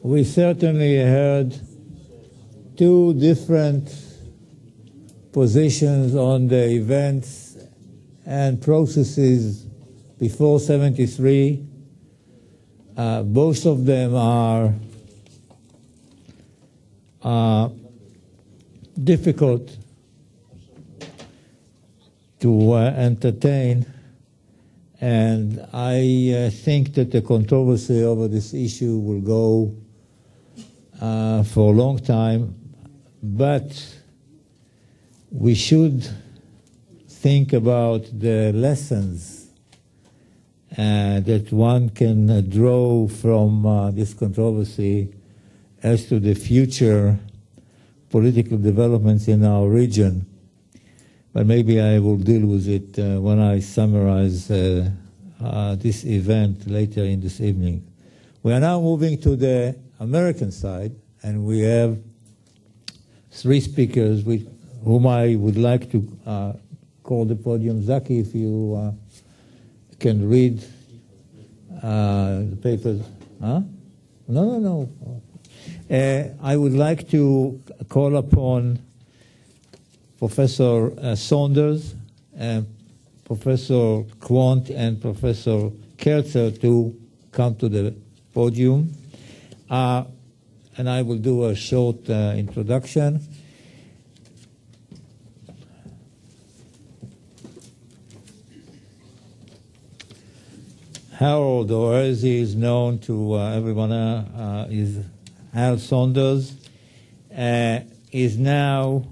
We certainly heard two different positions on the events and processes before 73. Both of them are difficult to entertain, and I think that the controversy over this issue will go for a long time, but we should think about the lessons that one can draw from this controversy as to the future political developments in our region. But maybe I will deal with it when I summarize this event later in this evening. We are now moving to the American side, and we have three speakers with whom I would like to call the podium. Zaki, if you can read the papers. Huh? No. I would like to call upon Professor Saunders, Professor Quandt, and Professor Kerzer to come to the podium. And I will do a short introduction. Harold, or as he is known to everyone, is Hal Saunders, is now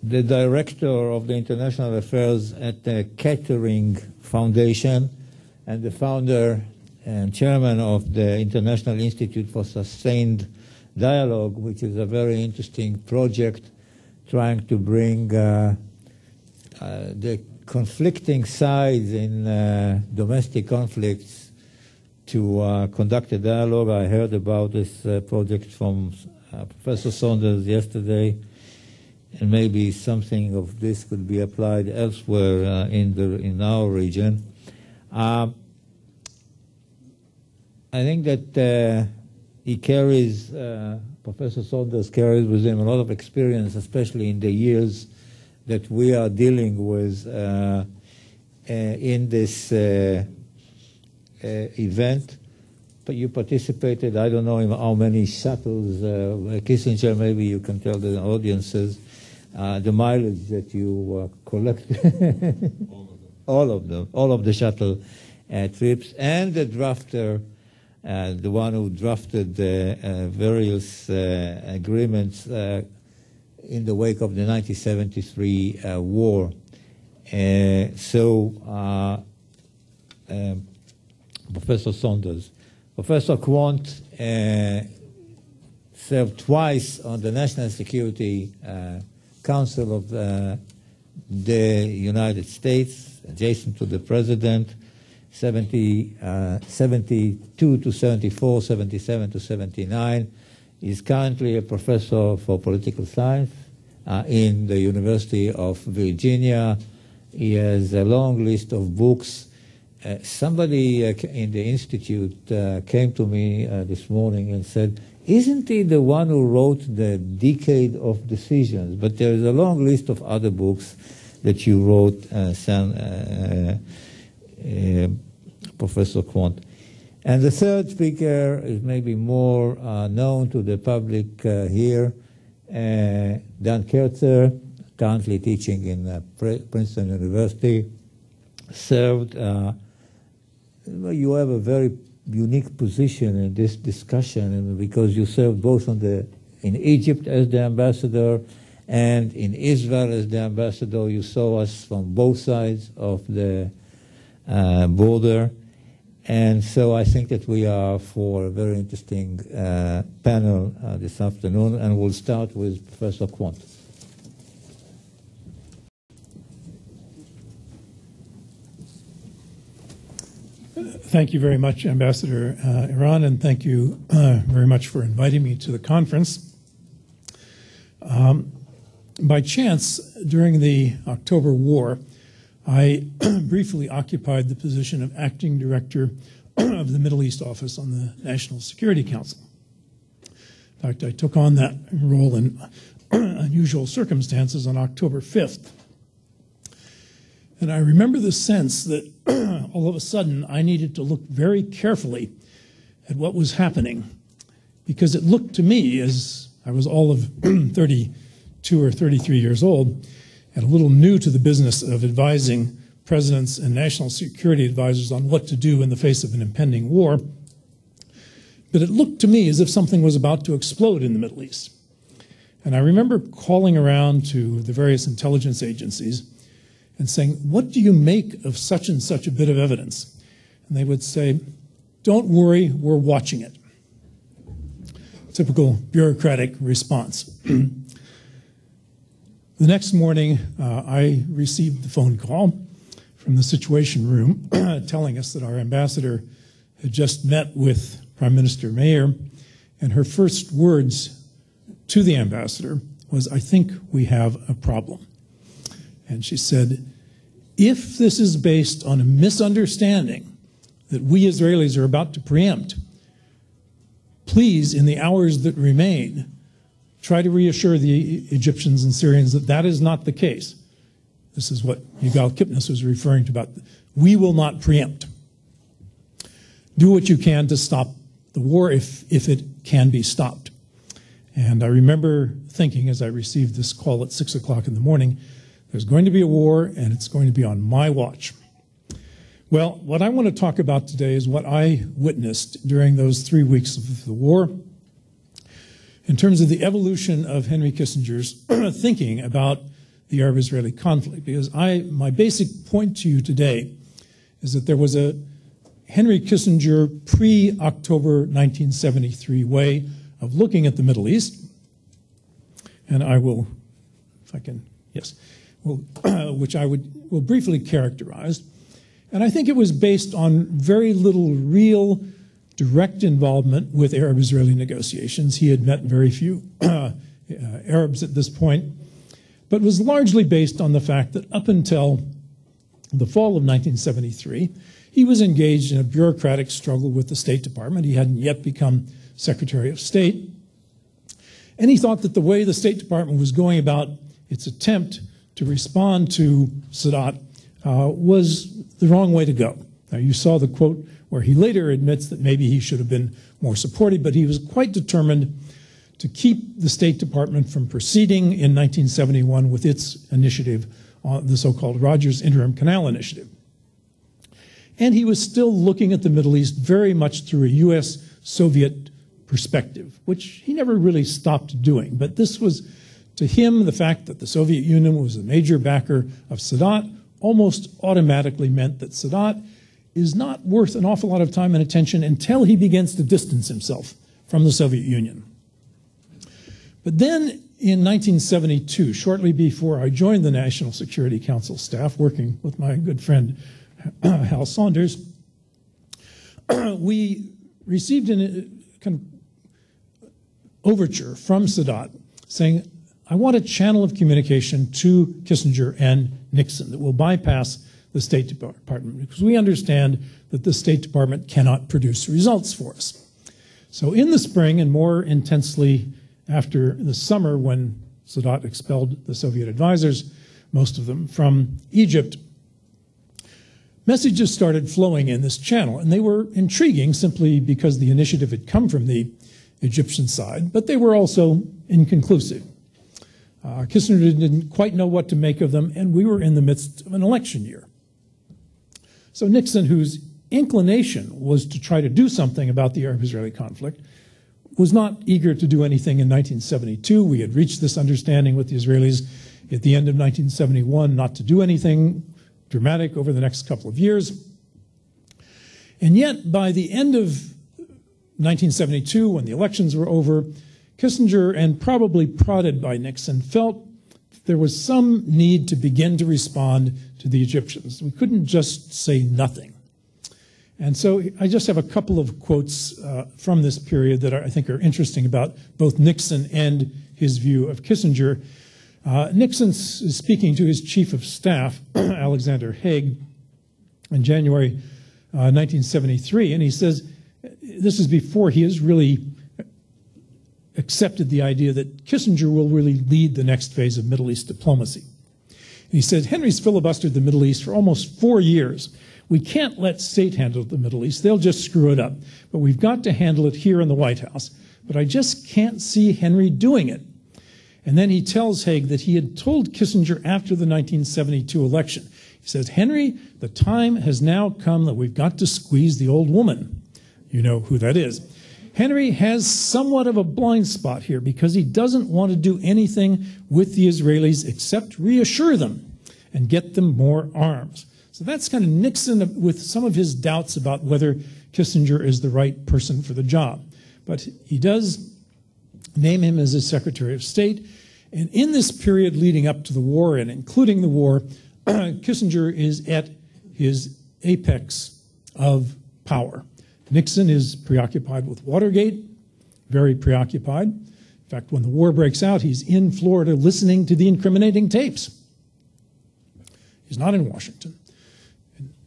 the director of the international affairs at the Kettering Foundation and the founder and chairman of the International Institute for Sustained Dialogue, which is a very interesting project trying to bring the conflicting sides in domestic conflicts to conduct a dialogue. I heard about this project from Professor Saunders yesterday, and maybe something of this could be applied elsewhere in our region. I think that he carries, Professor Saunders carries with him a lot of experience, especially in the years that we are dealing with in this event. But you participated, I don't know how many shuttles, Kissinger, maybe you can tell the audiences, the mileage that you collected. All of the shuttle trips, and the drafter, the one who drafted the various agreements in the wake of the 1973 war. Professor Saunders. Professor Quandt served twice on the National Security Council of the United States, adjacent to the President, 72 to 74, 77 to 79. He's currently a professor for political science in the University of Virginia. He has a long list of books. Somebody in the Institute came to me this morning and said, isn't he the one who wrote the Decade of Decisions? But there is a long list of other books that you wrote, Professor Quandt. And the third speaker is maybe more known to the public here, Dan Kerzer, currently teaching in Princeton University, served, you have a very unique position in this discussion because you served both in Egypt as the ambassador and in Israel as the ambassador. You saw us from both sides of the border. And so I think that we are for a very interesting panel this afternoon, and we'll start with Professor Quandt. thank you very much, Ambassador Iran, and thank you very much for inviting me to the conference. By chance, during the October War, I briefly occupied the position of acting director of the Middle East office on the National Security Council. In fact, I took on that role in unusual circumstances on October 5th. And I remember the sense that all of a sudden I needed to look very carefully at what was happening, because it looked to me, as I was all of 32 or 33 years old and a little new to the business of advising presidents and national security advisors on what to do in the face of an impending war, but it looked to me as if something was about to explode in the Middle East. And I remember calling around to the various intelligence agencies and saying, what do you make of such and such a bit of evidence? And they would say, don't worry, we're watching it. Typical bureaucratic response. The next morning, I received the phone call from the Situation Room telling us that our ambassador had just met with Prime Minister Mayer, and her first words to the ambassador was, I think we have a problem. And she said, if this is based on a misunderstanding that we Israelis are about to preempt, please, in the hours that remain, try to reassure the Egyptians and Syrians that that is not the case. This is what Yigal Kipnis was referring to about, we will not preempt. Do what you can to stop the war if it can be stopped. And I remember thinking as I received this call at 6 o'clock in the morning, there's going to be a war and it's going to be on my watch. Well, what I want to talk about today is what I witnessed during those 3 weeks of the war in terms of the evolution of Henry Kissinger's thinking about the Arab-Israeli conflict. Because my basic point to you today is that there was a Henry Kissinger pre-October 1973 way of looking at the Middle East, and I will, if I can, yes, which I will briefly characterize. And I think it was based on very little real direct involvement with Arab-Israeli negotiations. He had met very few Arabs at this point, but was largely based on the fact that up until the fall of 1973, he was engaged in a bureaucratic struggle with the State Department. He hadn't yet become Secretary of State. And he thought that the way the State Department was going about its attempt to respond to Sadat was the wrong way to go. Now, you saw the quote where he later admits that maybe he should have been more supportive, but he was quite determined to keep the State Department from proceeding in 1971 with its initiative, the so-called Rogers Interim Canal Initiative. And he was still looking at the Middle East very much through a U.S.-Soviet perspective, which he never really stopped doing. But this was, to him, the fact that the Soviet Union was a major backer of Sadat almost automatically meant that Sadat is not worth an awful lot of time and attention until he begins to distance himself from the Soviet Union. But then in 1972, shortly before I joined the National Security Council staff, working with my good friend Hal Saunders, we received a kind of overture from Sadat saying, I want a channel of communication to Kissinger and Nixon that will bypass the State Department, because we understand that the State Department cannot produce results for us. So in the spring, and more intensely after the summer when Sadat expelled the Soviet advisors, most of them from Egypt, messages started flowing in this channel, and they were intriguing simply because the initiative had come from the Egyptian side, but they were also inconclusive. Kissinger didn't quite know what to make of them, and we were in the midst of an election year. So Nixon, whose inclination was to try to do something about the Arab-Israeli conflict, was not eager to do anything in 1972. We had reached this understanding with the Israelis at the end of 1971 not to do anything dramatic over the next couple of years. And yet, by the end of 1972, when the elections were over, Kissinger, and probably prodded by Nixon, felt there was some need to begin to respond to the Egyptians. We couldn't just say nothing. And so I just have a couple of quotes from this period that I think are interesting about both Nixon and his view of Kissinger. Nixon is speaking to his chief of staff, Alexander Haig, in January 1973, and he says, this is before he has really accepted the idea that Kissinger will really lead the next phase of Middle East diplomacy. And he said, Henry's filibustered the Middle East for almost 4 years. We can't let state handle the Middle East. They'll just screw it up. But we've got to handle it here in the White House. But I just can't see Henry doing it. And then he tells Haig that he had told Kissinger after the 1972 election. He says, Henry, the time has now come that we've got to squeeze the old woman. You know who that is. Henry has somewhat of a blind spot here because he doesn't want to do anything with the Israelis except reassure them and get them more arms. So that's kind of Nixon with some of his doubts about whether Kissinger is the right person for the job. But he does name him as his Secretary of State. And in this period leading up to the war and including the war, Kissinger is at his apex of power. Nixon is preoccupied with Watergate, very preoccupied. In fact, when the war breaks out, he's in Florida listening to the incriminating tapes. He's not in Washington.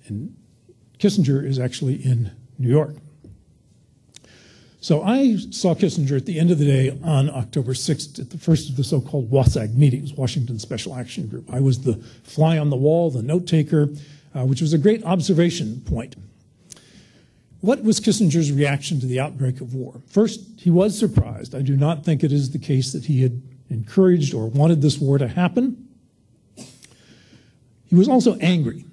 And Kissinger is actually in New York. So I saw Kissinger at the end of the day on October 6th at the first of the so-called WASAG meetings, Washington Special Action Group. I was the fly on the wall, the note taker, which was a great observation point. What was Kissinger's reaction to the outbreak of war? First, he was surprised. I do not think it is the case that he had encouraged or wanted this war to happen. He was also angry.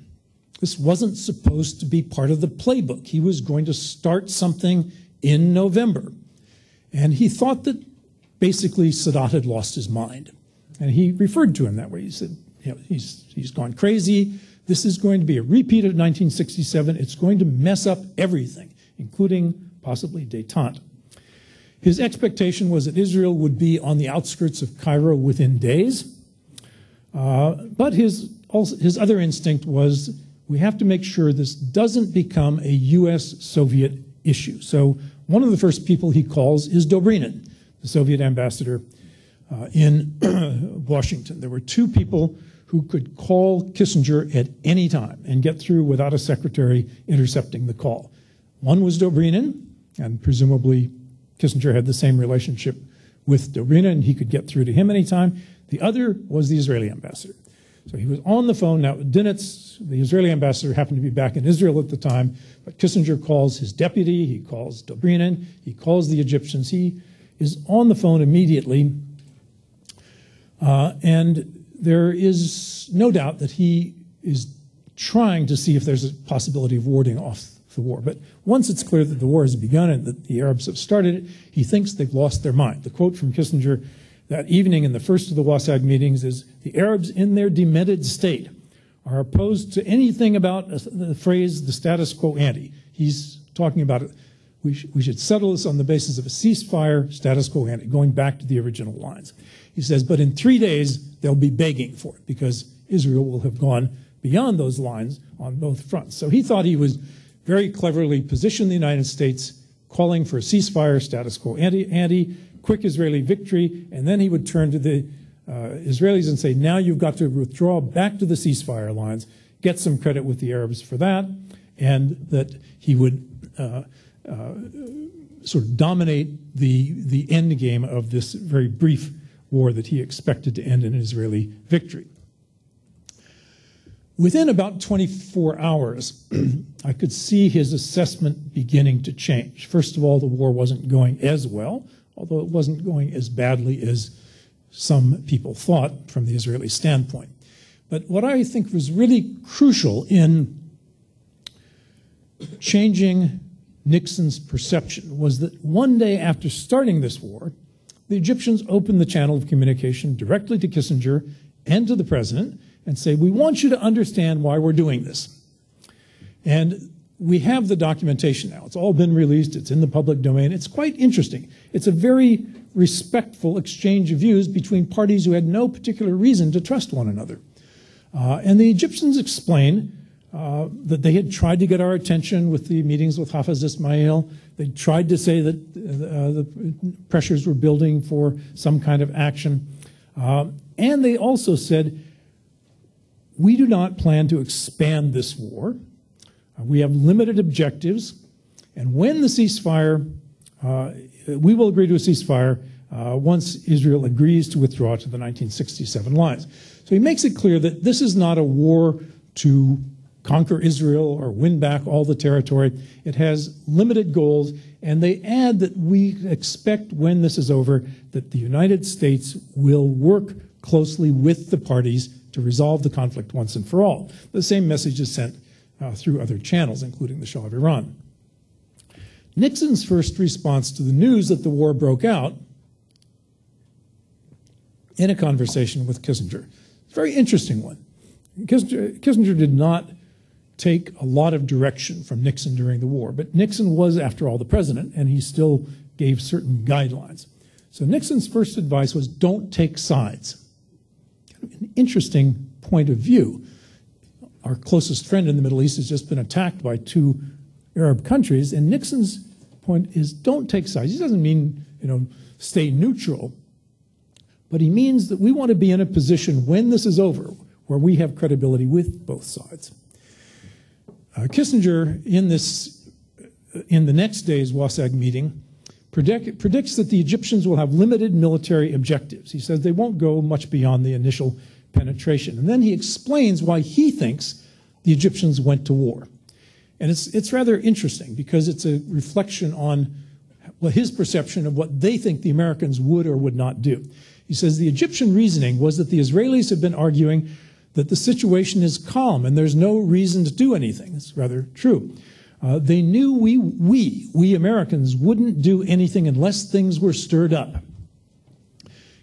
This wasn't supposed to be part of the playbook. He was going to start something in November. And he thought that basically Sadat had lost his mind. And he referred to him that way. He said, you know, he's gone crazy. This is going to be a repeat of 1967. It's going to mess up everything, including possibly détente. His expectation was that Israel would be on the outskirts of Cairo within days. But his other instinct was, we have to make sure this doesn't become a U.S.-Soviet issue. So one of the first people he calls is Dobrynin, the Soviet ambassador in Washington. There were two people who could call Kissinger at any time and get through without a secretary intercepting the call. One was Dobrynin, and presumably Kissinger had the same relationship with Dobrynin, and he could get through to him anytime. The other was the Israeli ambassador. So he was on the phone. Now, Dinitz, the Israeli ambassador, happened to be back in Israel at the time, but Kissinger calls his deputy, he calls Dobrynin, he calls the Egyptians. He is on the phone immediately, and there is no doubt that he is trying to see if there's a possibility of warding off the war. But once it's clear that the war has begun and that the Arabs have started it, he thinks they've lost their mind. The quote from Kissinger that evening in the first of the WASAG meetings is, "The Arabs in their demented state are opposed to anything about the phrase the status quo ante." He's talking about it. We should settle this on the basis of a ceasefire, status quo ante, going back to the original lines. He says, but in 3 days, they'll be begging for it because Israel will have gone beyond those lines on both fronts. So he thought he was very cleverly positioned the United States, calling for a ceasefire, status quo ante, quick Israeli victory, and then he would turn to the Israelis and say, now you've got to withdraw back to the ceasefire lines, get some credit with the Arabs for that, and that he would sort of dominate the end game of this very brief war that he expected to end in an Israeli victory. Within about 24 hours, I could see his assessment beginning to change. First of all, the war wasn't going as well, although it wasn't going as badly as some people thought from the Israeli standpoint. But what I think was really crucial in changing Nixon's perception was that one day after starting this war, the Egyptians opened the channel of communication directly to Kissinger and to the president and say, we want you to understand why we're doing this. And we have the documentation now. It's all been released. It's in the public domain. It's quite interesting. It's a very respectful exchange of views between parties who had no particular reason to trust one another. And the Egyptians explain that they had tried to get our attention with the meetings with Hafiz Ismail. They tried to say that the pressures were building for some kind of action. And they also said, we do not plan to expand this war. We have limited objectives. And when the ceasefire, we will agree to a ceasefire once Israel agrees to withdraw to the 1967 lines. So he makes it clear that this is not a war to conquer Israel or win back all the territory. It has limited goals, and they add that we expect when this is over that the United States will work closely with the parties to resolve the conflict once and for all. The same message is sent through other channels, including the Shah of Iran. Nixon's first response to the news that the war broke out in a conversation with Kissinger. It's a very interesting one. Kissinger did not take a lot of direction from Nixon during the war, but Nixon was, after all, the president, and he still gave certain guidelines. So Nixon's first advice was, don't take sides. Kind of an interesting point of view. Our closest friend in the Middle East has just been attacked by 2 Arab countries, and Nixon's point is, don't take sides. He doesn't mean, stay neutral, but he means that we want to be in a position when this is over where we have credibility with both sides. Kissinger, in the next day's WASAG meeting, predicts that the Egyptians will have limited military objectives. He says they won't go much beyond the initial penetration. And then he explains why he thinks the Egyptians went to war. And it's rather interesting because it's a reflection on his perception of what they think the Americans would or would not do. He says the Egyptian reasoning was that the Israelis have been arguing that the situation is calm and there's no reason to do anything. It's rather true. They knew we Americans wouldn't do anything unless things were stirred up.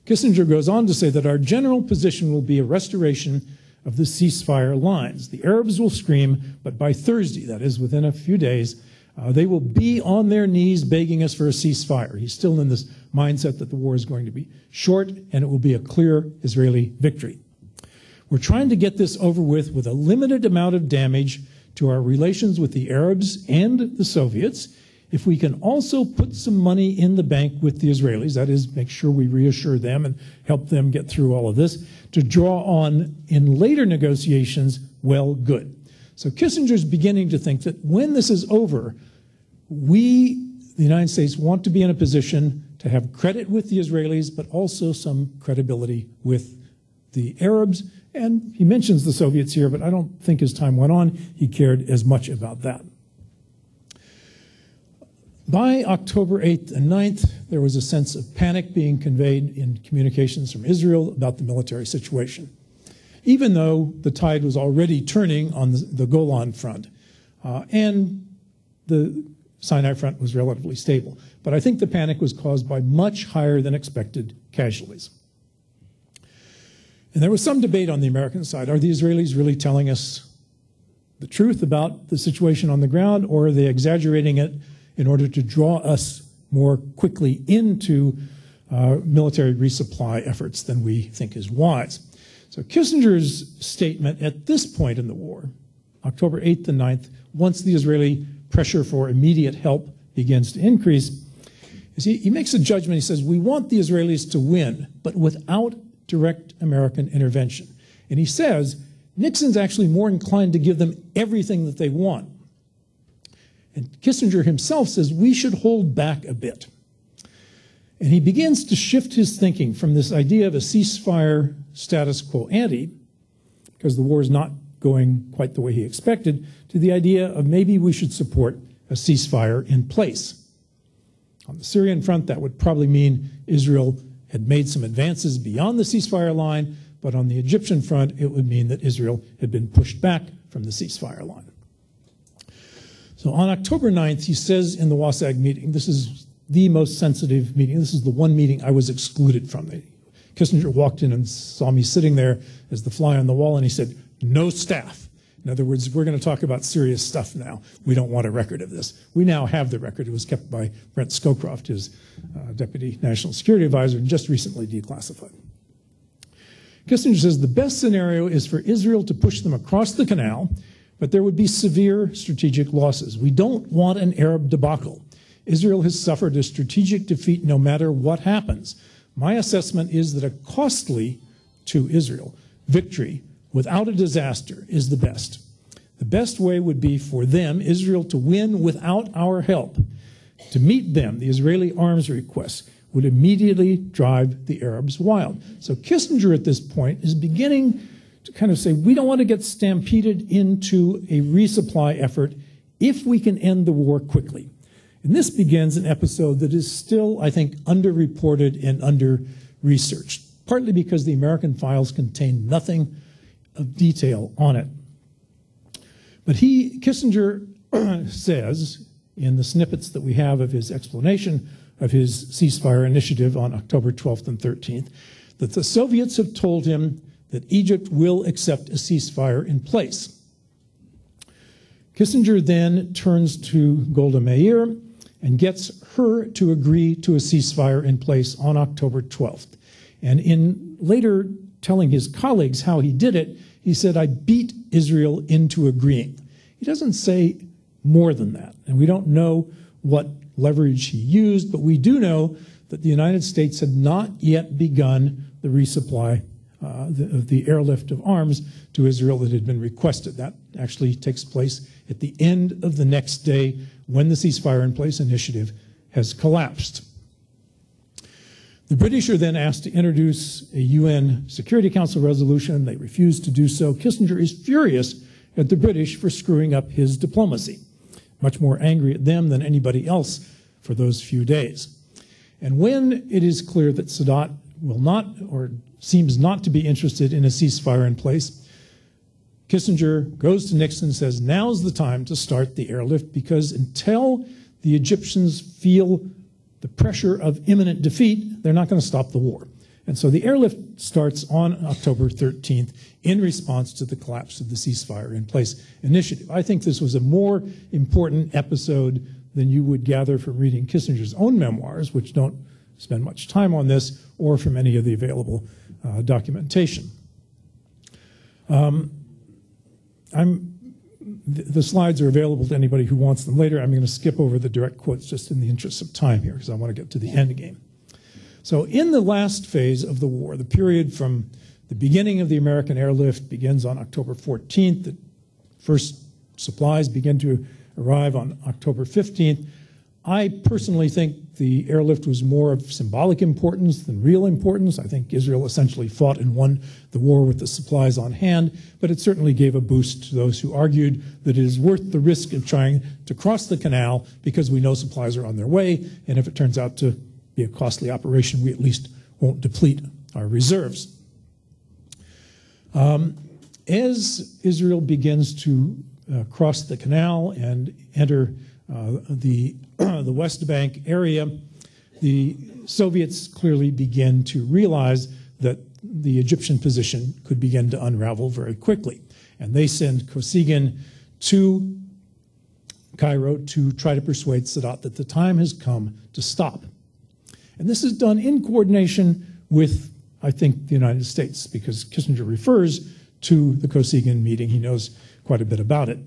Kissinger goes on to say that our general position will be a restoration of the ceasefire lines. The Arabs will scream, but by Thursday, that is within a few days, they will be on their knees begging us for a ceasefire. He's still in this mindset that the war is going to be short and it will be a clear Israeli victory. We're trying to get this over with a limited amount of damage to our relations with the Arabs and the Soviets. If we can also put some money in the bank with the Israelis, that is, make sure we reassure them and help them get through all of this, to draw on in later negotiations, well, good. So Kissinger's beginning to think that when this is over, we, the United States, want to be in a position to have credit with the Israelis, but also some credibility with the Arabs. And he mentions the Soviets here, but I don't think as time went on, he cared as much about that. By October 8th and 9th, there was a sense of panic being conveyed in communications from Israel about the military situation, even though the tide was already turning on the Golan front, and the Sinai front was relatively stable. But I think the panic was caused by much higher than expected casualties. And there was some debate on the American side. Are the Israelis really telling us the truth about the situation on the ground, or are they exaggerating it in order to draw us more quickly into military resupply efforts than we think is wise? So Kissinger's statement at this point in the war, October 8th and 9th, once the Israeli pressure for immediate help begins to increase, is he makes a judgment. He says, we want the Israelis to win, but without direct American intervention. And he says, Nixon's actually more inclined to give them everything that they want. And Kissinger himself says we should hold back a bit. And he begins to shift his thinking from this idea of a ceasefire status quo ante, because the war is not going quite the way he expected, to the idea of maybe we should support a ceasefire in place. On the Syrian front, that would probably mean Israel had made some advances beyond the ceasefire line, but on the Egyptian front, it would mean that Israel had been pushed back from the ceasefire line. So on October 9th, he says in the WASAG meeting, this is the most sensitive meeting, this is the one meeting I was excluded from. Kissinger walked in and saw me sitting there as the fly on the wall, and he said, no staff. In other words, we're going to talk about serious stuff now. We don't want a record of this. We now have the record. It was kept by Brent Scowcroft, his Deputy National Security Advisor, and just recently declassified. Kissinger says the best scenario is for Israel to push them across the canal, but there would be severe strategic losses. We don't want an Arab debacle. Israel has suffered a strategic defeat no matter what happens. My assessment is that a costly, to Israel, victory without a disaster is the best. The best way would be for them, Israel, to win without our help. To meet them, the Israeli arms requests would immediately drive the Arabs wild. So Kissinger at this point is beginning to kind of say, we don't want to get stampeded into a resupply effort if we can end the war quickly. And this begins an episode that is still, I think, underreported and under-researched, partly because the American files contain nothing of detail on it. But Kissinger says, in the snippets that we have of his explanation of his ceasefire initiative on October 12th and 13th, that the Soviets have told him that Egypt will accept a ceasefire in place. Kissinger then turns to Golda Meir and gets her to agree to a ceasefire in place on October 12th. And in later telling his colleagues how he did it, he said, I beat Israel into agreeing. He doesn't say more than that, and we don't know what leverage he used, but we do know that the United States had not yet begun the resupply of the airlift of arms to Israel that had been requested. That actually takes place at the end of the next day when the ceasefire in place initiative has collapsed. The British are then asked to introduce a UN Security Council resolution. They refuse to do so. Kissinger is furious at the British for screwing up his diplomacy, much more angry at them than anybody else for those few days. And when it is clear that Sadat will not, or seems not to be interested in a ceasefire in place, Kissinger goes to Nixon and says, now's the time to start the airlift, because until the Egyptians feel the pressure of imminent defeat, they're not going to stop the war. And so the airlift starts on October 13th in response to the collapse of the ceasefire in place initiative. I think this was a more important episode than you would gather from reading Kissinger's own memoirs, which don't spend much time on this, or from any of the available documentation. The slides are available to anybody who wants them later. I'm going to skip over the direct quotes just in the interest of time here, because I want to get to the end game. So in the last phase of the war, the period from the beginning of the American airlift begins on October 14th. The first supplies begin to arrive on October 15th. I personally think the airlift was more of symbolic importance than real importance. I think Israel essentially fought and won the war with the supplies on hand, but it certainly gave a boost to those who argued that it is worth the risk of trying to cross the canal because we know supplies are on their way, and if it turns out to be a costly operation, we at least won't deplete our reserves. As Israel begins to cross the canal and enter the West Bank area, the Soviets clearly begin to realize that the Egyptian position could begin to unravel very quickly. And they send Kosygin to Cairo to try to persuade Sadat that the time has come to stop. And this is done in coordination with, I think, the United States, because Kissinger refers to the Kosygin meeting. He knows quite a bit about it.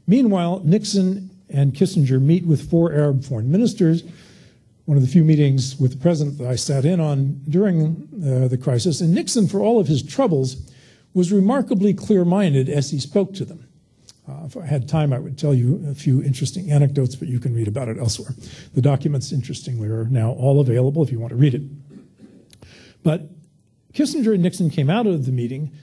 Meanwhile, Nixon and Kissinger meet with 4 Arab foreign ministers, one of the few meetings with the president that I sat in on during the crisis. And Nixon, for all of his troubles, was remarkably clear-minded as he spoke to them. If I had time, I would tell you a few interesting anecdotes, but you can read about it elsewhere. The documents, interestingly, are now all available if you want to read it. But Kissinger and Nixon came out of the meeting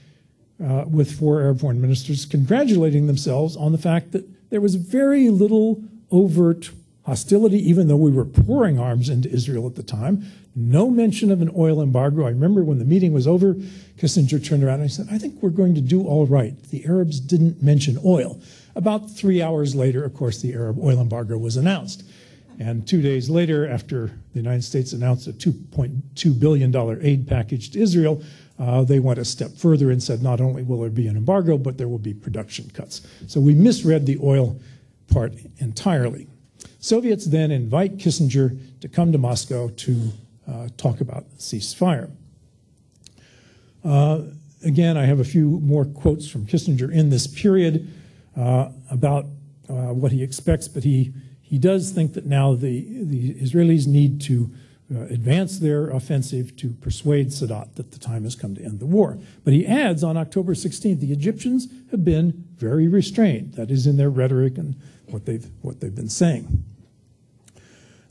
with 4 Arab foreign ministers, congratulating themselves on the fact that there was very little overt hostility, even though we were pouring arms into Israel at the time. No mention of an oil embargo. I remember when the meeting was over, Kissinger turned around and he said, I think we're going to do all right. The Arabs didn't mention oil. About 3 hours later, of course, the Arab oil embargo was announced. And 2 days later, after the United States announced a $2.2 billion aid package to Israel, they went a step further and said not only will there be an embargo, but there will be production cuts. So we misread the oil part entirely. Soviets then invite Kissinger to come to Moscow to talk about ceasefire. Again, I have a few more quotes from Kissinger in this period. about what he expects, but he does think that now the Israelis need to advance their offensive to persuade Sadat that the time has come to end the war. But he adds on October 16th, the Egyptians have been very restrained. That is in their rhetoric and what they've been saying.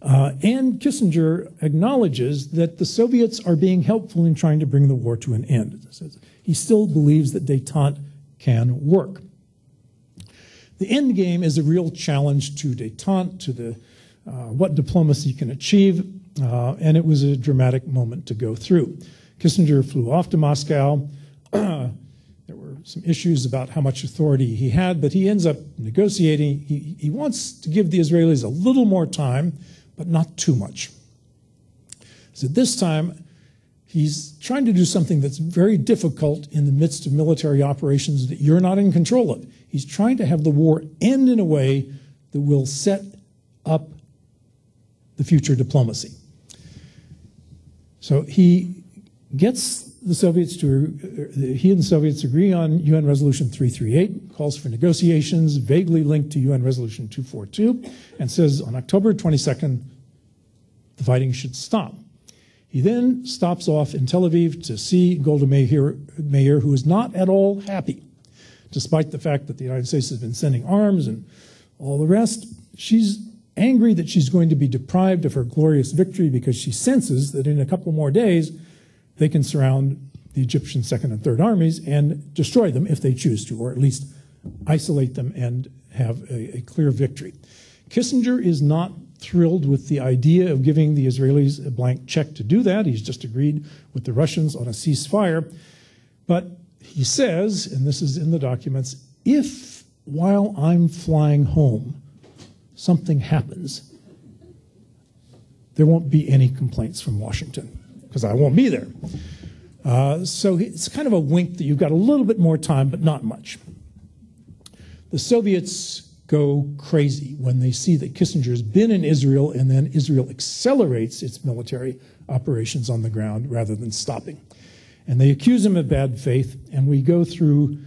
And Kissinger acknowledges that the Soviets are being helpful in trying to bring the war to an end. He still believes that détente can work. The Endgame is a real challenge to détente, to what diplomacy can achieve, and it was a dramatic moment to go through. Kissinger flew off to Moscow. There were some issues about how much authority he had, but he ends up negotiating. He wants to give the Israelis a little more time, but not too much. So this time, he's trying to do something that's very difficult in the midst of military operations that you're not in control of. He's trying to have the war end in a way that will set up the future diplomacy. So he gets the Soviets he and the Soviets agree on UN Resolution 338, calls for negotiations vaguely linked to UN Resolution 242, and says on October 22nd, the fighting should stop. He then stops off in Tel Aviv to see Golda Meir, who is not at all happy, despite the fact that the United States has been sending arms and all the rest. She's angry that she's going to be deprived of her glorious victory because she senses that in a couple more days they can surround the Egyptian Second and Third Armies and destroy them if they choose to, or at least isolate them and have a clear victory. Kissinger is not thrilled with the idea of giving the Israelis a blank check to do that. He's just agreed with the Russians on a ceasefire. But he says, and this is in the documents, if while I'm flying home something happens, there won't be any complaints from Washington, because I won't be there. So it's kind of a wink that you've got a little bit more time, but not much. The Soviets go crazy when they see that Kissinger's been in Israel, and then Israel accelerates its military operations on the ground rather than stopping. And they accuse him of bad faith, and we go through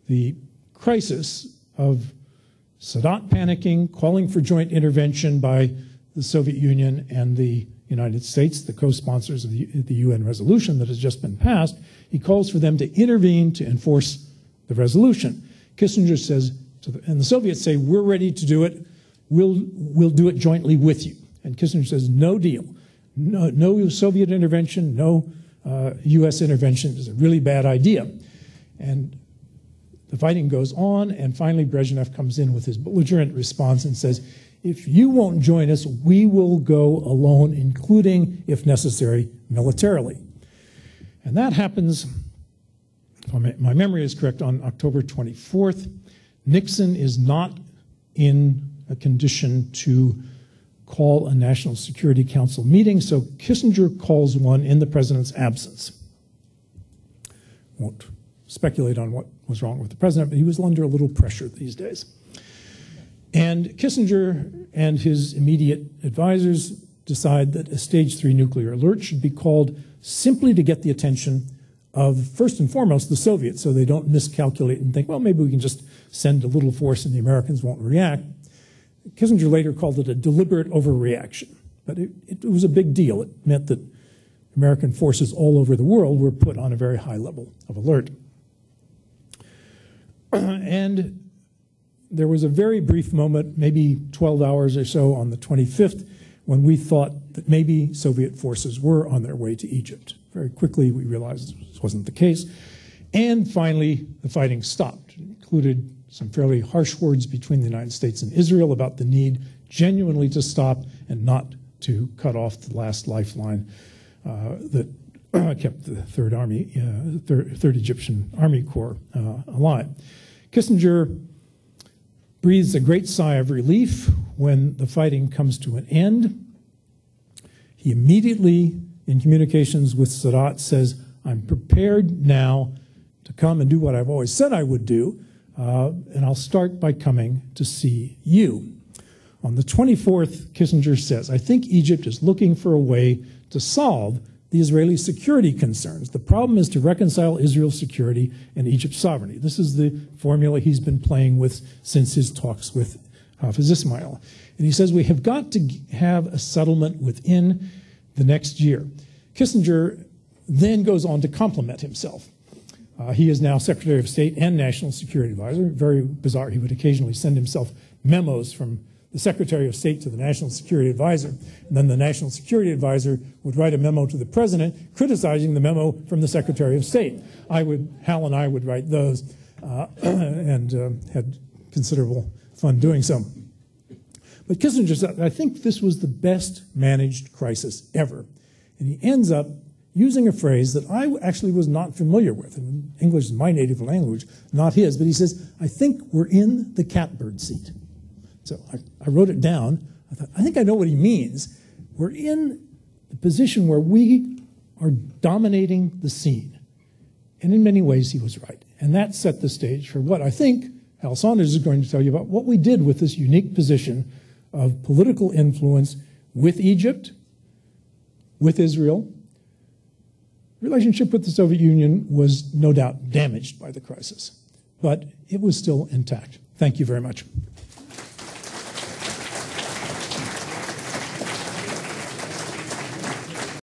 the crisis of Sadat panicking, calling for joint intervention by the Soviet Union and the United States, the co-sponsors of the UN resolution that has just been passed. He calls for them to intervene to enforce the resolution. Kissinger says, and the Soviets say, we're ready to do it. We'll do it jointly with you. And Kissinger says, no deal. No Soviet intervention, no U.S. intervention is a really bad idea. And the fighting goes on, and finally Brezhnev comes in with his belligerent response and says, if you won't join us, we will go alone, including, if necessary, militarily. And that happens, if my memory is correct, on October 24th. Nixon is not in a condition to call a National Security Council meeting, so Kissinger calls one in the president's absence. Won't speculate on what was wrong with the president, but he was under a little pressure these days. And Kissinger and his immediate advisors decide that a Stage 3 nuclear alert should be called simply to get the attention of, first and foremost, the Soviets, so they don't miscalculate and think, well, maybe we can just send a little force and the Americans won't react. Kissinger later called it a deliberate overreaction, but it was a big deal. It meant that American forces all over the world were put on a very high level of alert. And there was a very brief moment, maybe 12 hours or so on the 25th, when we thought that maybe Soviet forces were on their way to Egypt. Very quickly, we realized this wasn't the case. And finally, the fighting stopped. It included some fairly harsh words between the United States and Israel about the need genuinely to stop and not to cut off the last lifeline that kept the Third Egyptian Army Corps alive. Kissinger breathes a great sigh of relief when the fighting comes to an end. He immediately, in communications with Sadat, says, I'm prepared now to come and do what I've always said I would do, and I'll start by coming to see you. On the 24th, Kissinger says, I think Egypt is looking for a way to solve the Israeli security concerns. The problem is to reconcile Israel's security and Egypt's sovereignty. This is the formula he's been playing with since his talks with Hafiz Ismail. And he says we have got to have a settlement within the next year. Kissinger then goes on to compliment himself. He is now Secretary of State and National Security Advisor. Very bizarre. He would occasionally send himself memos from the Secretary of State to the National Security Advisor, and then the National Security Advisor would write a memo to the President criticizing the memo from the Secretary of State. Hal and I would write those and had considerable fun doing so. But Kissinger said, I think this was the best managed crisis ever. And he ends up using a phrase that I actually was not familiar with. And English is my native language, not his, but he says, I think we're in the catbird seat. So I wrote it down. I thought, I think I know what he means. We're in the position where we are dominating the scene. And in many ways, he was right. And that set the stage for what I think Hal Saunders is going to tell you about what we did with this unique position of political influence with Egypt, with Israel. Relationship with the Soviet Union was no doubt damaged by the crisis, but it was still intact. Thank you very much.